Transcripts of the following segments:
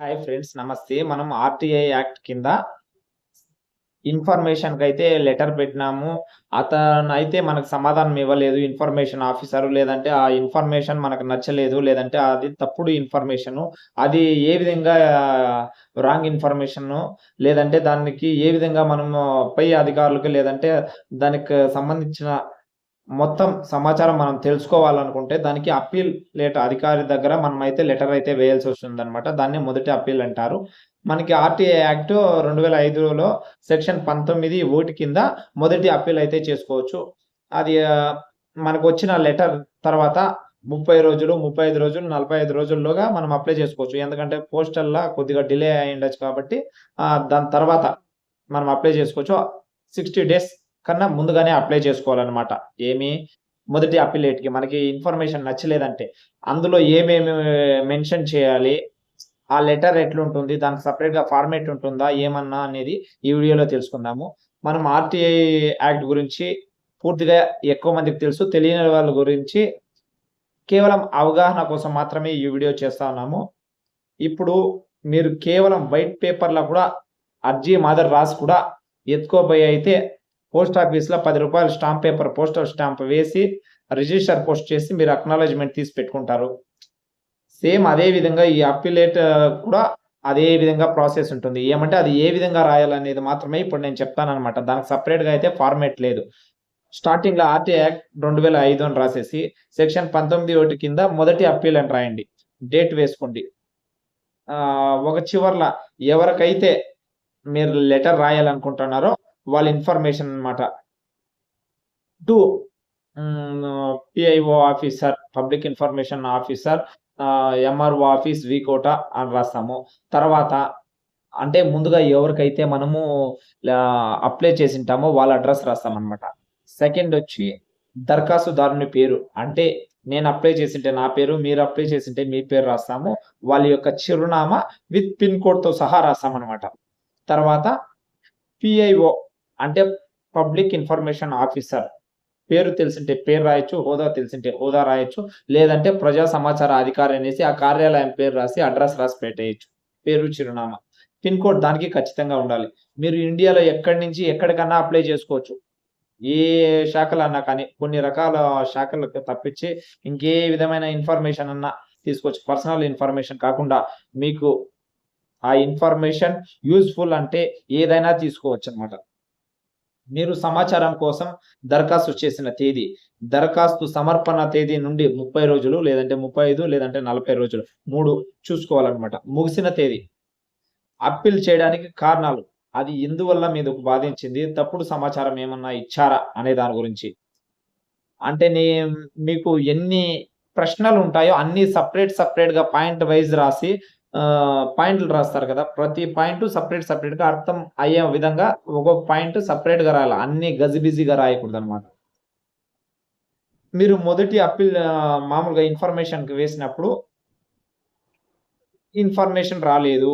Hi friends, నమస్తే. మనం ఆర్‌టిఐ act కింద ఇన్ఫర్మేషన్‌కైతే లెటర్ పెట్టినాము. అతనైతే మనకు సమాధానం ఇవ్వలేదు. Information officer. లేదంటే ఆ ఇన్ఫర్మేషన్ మనకు నచ్చలేదు. లేదంటే అది తప్పుడు ఇన్ఫర్మేషను. అది ఏ విధంగా రాంగ్ ఇన్ఫర్మేషను. లేదంటే దానికి ఏ విధంగా మనము పై అధికారులకి లేదంటే దానికి సంబంధించిన మొత్తం సమాచారం మనం తెలుసుకోవాలనుకుంటే దానికి అప్పీల్ అధికారి దగ్గర మనమైతే లెటర్ అయితే వేయాల్సొస్తుందనమాట. దాన్నే మొదటి అప్పీల్ అంటారు. మనకి ఆర్‌టిఐ యాక్ట్ 2005లో సెక్షన్ 19(1) కింద మొదటి అప్పీల్ అయితే చేసుకోవచ్చు. అది మనకొచ్చిన లెటర్ తర్వాత 30 రోజులు, 35 రోజులు, 45 రోజుల్లోగా మనం అప్లై చేసుకోవచ్చు. ఎందుకంటే పోస్టల్‌లా కొద్దిగా డిలే అయ్యుండొచ్చు కాబట్టి దాని తర్వాత మనం అప్లై చేసుకోవచ్చు. 60 డేస్ కన్నా ముందుగానే అప్లై చేసుకోవాలనమాట. మొదటి అప్పీలేట్‌కి మనకి ఇన్ఫర్మేషన్ నచ్చలేదంటే. అందులో ఏమేమి మెన్షన్ చేయాలి? ఆ లెటర్ ఎట్లుంటుంది? దానికి సెపరేట్‌గా ఫార్మాట్ ఉంటుందా? ఏమన్నా అనేది ఈ వీడియోలో తెలుసుకుందాము. మనం ఆర్‌టిఐ యాక్ట్ గురించి పూర్తిగా ఎక్కువ మందికి తెలుసు. తెలియని వాళ్ళ గురించి కేవలం అవగాహన కోసం మాత్రమే ఈ వీడియో చేస్తా ఉన్నాము. ఇప్పుడు మీరు కేవలం వైట్ పేపర్‌లో కూడా అర్జీ మాదిరి రాసి కూడా ఎత్తుకోబోయి అయితే పోస్ట్ ఆఫీస్‌లో రూ. 10 స్టాంప్ పేపర్ పోస్టల్ స్టాంప్ వేసి రిజిస్టర్ పోస్ట్ చేసి మీరు అక్నాలెడ్జ్‌మెంట్ తీసి పెట్టుకుంటారు. సేమ్ అదే విధంగా ఈ అప్పీలేట్ కూడా అదే విధంగా ప్రాసెస్ ఉంటుంది. ఏమంటే అది ఏ విధంగా రాయాలనేది మాత్రమే ఇప్పుడు నేను చెప్తాననమాట. దానికి సెపరేట్‌గా అయితే ఫార్మాట్ లేదు. స్టార్టింగ్‌లో ఆర్‌టిఐ యాక్ట్ 2005 అని రాసేసి సెక్షన్ 19(1) కింద మొదటి అప్పీల్ అని రాయండి. డేట్ వేసుకోండి. ఒక చివర్ల ఎవరికైతే మీరు లెటర్ రాయాలనుకుంటున్నారో వాళ్ళ ఇన్ఫర్మేషన్ అన్నమాట. To PIO officer, public information officer, MRO office V Kota అని రాస్తాము. తర్వాత అంటే ముందుగా ఎవరికైతే మనము అప్లై చేసుంటామో వాళ్ళ అడ్రెస్ రాస్తామనమాట. సెకండొచ్చి దరఖాస్తుదారుని పేరు. అంటే నేను అప్లై చేసుంటే నా పేరు, మీరు అప్లై చేసుంటే మీ పేరు రాస్తాము. వాళ్ళ యొక్క చిరునామా విత్ పిన్ కోడ్‌తో సహా రాస్తామనమాట. తర్వాత పిఐఓ అంటే పబ్లిక్ ఇన్ఫర్మేషన్ ఆఫీసర్. పేరు తెలిసుంటే పేరు రాయొచ్చు. హోదా తెలిసుంటే హోదా రాయొచ్చు. లేదంటే ప్రజా సమాచార అధికారి అనేసి ఆ కార్యాలయం పేరు రాసి అడ్రెస్ రాసి పెట్టేయొచ్చు. పేరు, చిరునామా. పిన్ కోడ్ దానికి ఖచ్చితంగా ఉండాలి. మీరు ఇండియాలో ఎక్కడి నుంచి ఎక్కడికన్నా అప్లై చేసుకోవచ్చు. ఏ శాఖలన్నా కానీ, కొన్ని రకాల శాఖలకు తప్పించి ఇంకే విధమైన ఇన్ఫర్మేషన్ అన్నా తీసుకోవచ్చు. పర్సనల్ ఇన్ఫర్మేషన్ కాకుండా మీకు ఆ ఇన్ఫర్మేషన్ యూజ్‌ఫుల్ అంటే ఏదైనా తీసుకోవచ్చనమాట. మీరు సమాచారం కోసం దరఖాస్తు చేసిన తేదీ, దరఖాస్తు సమర్పణ తేదీ నుండి 30 రోజులు, లేదంటే 35, లేదంటే 40 రోజులు 3 చూసుకోవాలనమాట. ముగిసిన తేదీ. అప్పీల్ చేయడానికి కారణాలు. అది ఎందువల్ల మీదకు బాధించింది? తప్పుడు సమాచారం ఏమన్నా ఇచ్చారా? అనే దాని గురించి. అంటే మీకు ఎన్ని ప్రశ్నలుంటాయో అన్నీ సెపరేట్‌గా పాయింట్ వైస్ రాసి పాయింట్లు రాస్తారు కదా! ప్రతి పాయింటు సెపరేట్‌గా అర్థం అయ్యే విధంగా ఒక్కొక్క పాయింట్ సెపరేట్‌గా రాయాల. అన్నీ గజిబిజిగా రాయకూడదనమాట. మీరు మొదటి అప్పీల్ మామూలుగా ఇన్ఫర్మేషన్‌కి వేసినప్పుడు ఇన్ఫర్మేషన్ రాలేదు.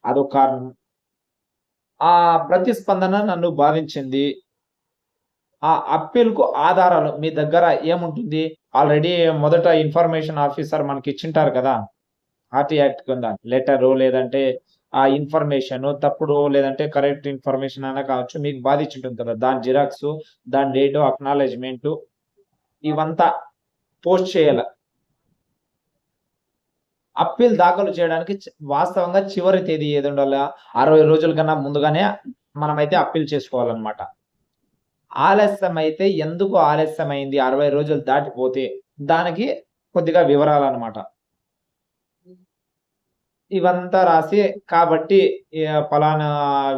అదొక కారణం. ఆ ప్రతిస్పందన నన్ను బాధించింది. ఆ అప్పీల్‌కు ఆధారాలు మీ దగ్గర ఏముంటుంది? ఆల్రెడీ మొదట ఇన్ఫర్మేషన్ ఆఫీసర్ మనకిచ్చుంటారు కదా! ఆర్‌టి యాక్ట్ కింద లెటరు లేదంటే ఆ ఇన్ఫర్మేషను తప్పుడు లేదంటే కరెక్ట్ ఇన్ఫర్మేషన్ అయినా కావచ్చు. మీకు బాధించుంటుంది కదా! దాని జిరాక్సు, దాని డేటు, అక్నాలెడ్జ్‌మెంటు ఇవంతా పోస్ట్ చేయాల. అప్పీల్ దాఖలు చేయడానికి వాస్తవంగా చివరి తేదీ ఏదుండాల? 60 రోజుల కన్నా ముందుగానే మనమైతే అప్పీల్ చేసుకోవాలనమాట. ఆలస్యమైతే ఎందుకు ఆలస్యమైంది 60 రోజులు దాటిపోతే? దానికి కొద్దిగా వివరాలనమాట. ఇవంతా రాసి కాబట్టి పలానా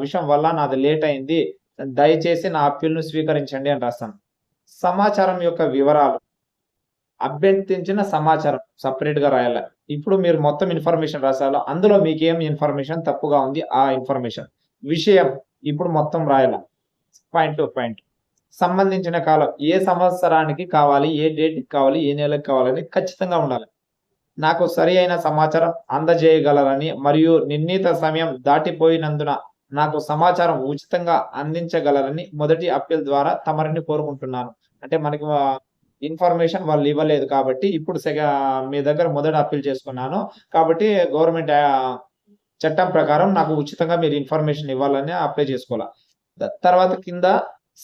విషయం వల్ల నాది లేట్ అయింది. దయచేసి నా అప్పీల్‌ను స్వీకరించండి అని రాస్తాను. సమాచారం యొక్క వివరాలు. అభ్యర్థించిన సమాచారం సెపరేట్‌గా రాయాల. ఇప్పుడు మీరు మొత్తం ఇన్ఫర్మేషన్ రాసాలా? అందులో మీకేం ఇన్ఫర్మేషన్ తప్పుగా ఉంది ఆ ఇన్ఫర్మేషన్. విషయం ఇప్పుడు మొత్తం రాయాల. Point to point. సంబంధించిన కాలం. ఏ సంవత్సరానికి కావాలి? ఏ డేట్‌కి కావాలి? ఏ నెలకి కావాలని ఖచ్చితంగా ఉండాలి. నాకు సరి అయిన సమాచారం అందజేయగలరని మరియు నిర్ణీత సమయం దాటిపోయినందున నాకు సమాచారం ఉచితంగా అందించగలరని మొదటి అప్పీల్ ద్వారా తమరిని కోరుకుంటున్నాను. అంటే మనకు ఇన్ఫర్మేషన్ వాళ్ళు ఇవ్వలేదు కాబట్టి ఇప్పుడు మీ దగ్గర మొదట అప్పీల్ చేసుకున్నాను. కాబట్టి గవర్నమెంట్ చట్టం ప్రకారం నాకు ఉచితంగా మీరు ఇన్ఫర్మేషన్ ఇవ్వాలని అప్లై చేసుకోవాలా. తర్వాత కింద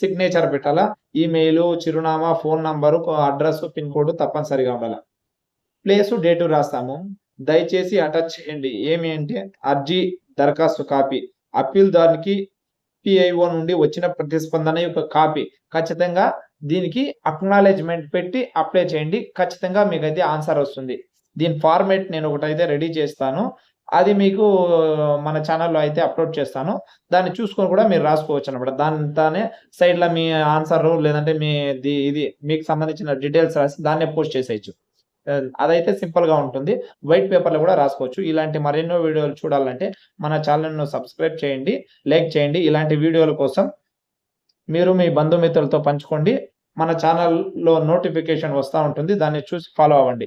సిగ్నేచర్ పెట్టాలా. ఈమెయిల్, చిరునామా, phone number, address, pin code తప్పనిసరిగా ఉండాల. ప్లేసు, డేటు రాస్తాము. దయచేసి అటాచ్ చేయండి. ఏమి అంటే అర్జీ దరఖాస్తు కాపీ, అప్పీల్ దానికి పిఐఓ నుండి వచ్చిన ప్రతిస్పందన యొక్క కాపీ. ఖచ్చితంగా దీనికి అక్నాలెడ్జ్‌మెంట్ పెట్టి అప్లై చేయండి. ఖచ్చితంగా మీకైతే ఆన్సర్ వస్తుంది. దీని ఫార్మాట్ నేను ఒకటైతే రెడీ చేస్తాను. అది మీకు మన ఛానెల్‌లో అయితే అప్‌లోడ్ చేస్తాను. దాన్ని చూసుకొని కూడా మీరు రాసుకోవచ్చనమాట. దాంతోనే సైడ్‌లో మీ ఆన్సరు లేదంటే ఇది మీకు సంబంధించిన డీటెయిల్స్ రాసి దాన్నే పోస్ట్ చేసేయొచ్చు. అదైతే సింపుల్‌గా ఉంటుంది. వైట్ పేపర్‌లో కూడా రాసుకోవచ్చు. ఇలాంటి మరెన్నో వీడియోలు చూడాలంటే మన ఛానెల్‌ను సబ్స్క్రైబ్ చేయండి, లైక్ చేయండి. ఇలాంటి వీడియోల కోసం మీరు మీ బంధుమిత్రులతో పంచుకోండి. మన ఛానెల్‌లో నోటిఫికేషన్ వస్తా ఉంటుంది. దాన్ని చూసి ఫాలో అవ్వండి.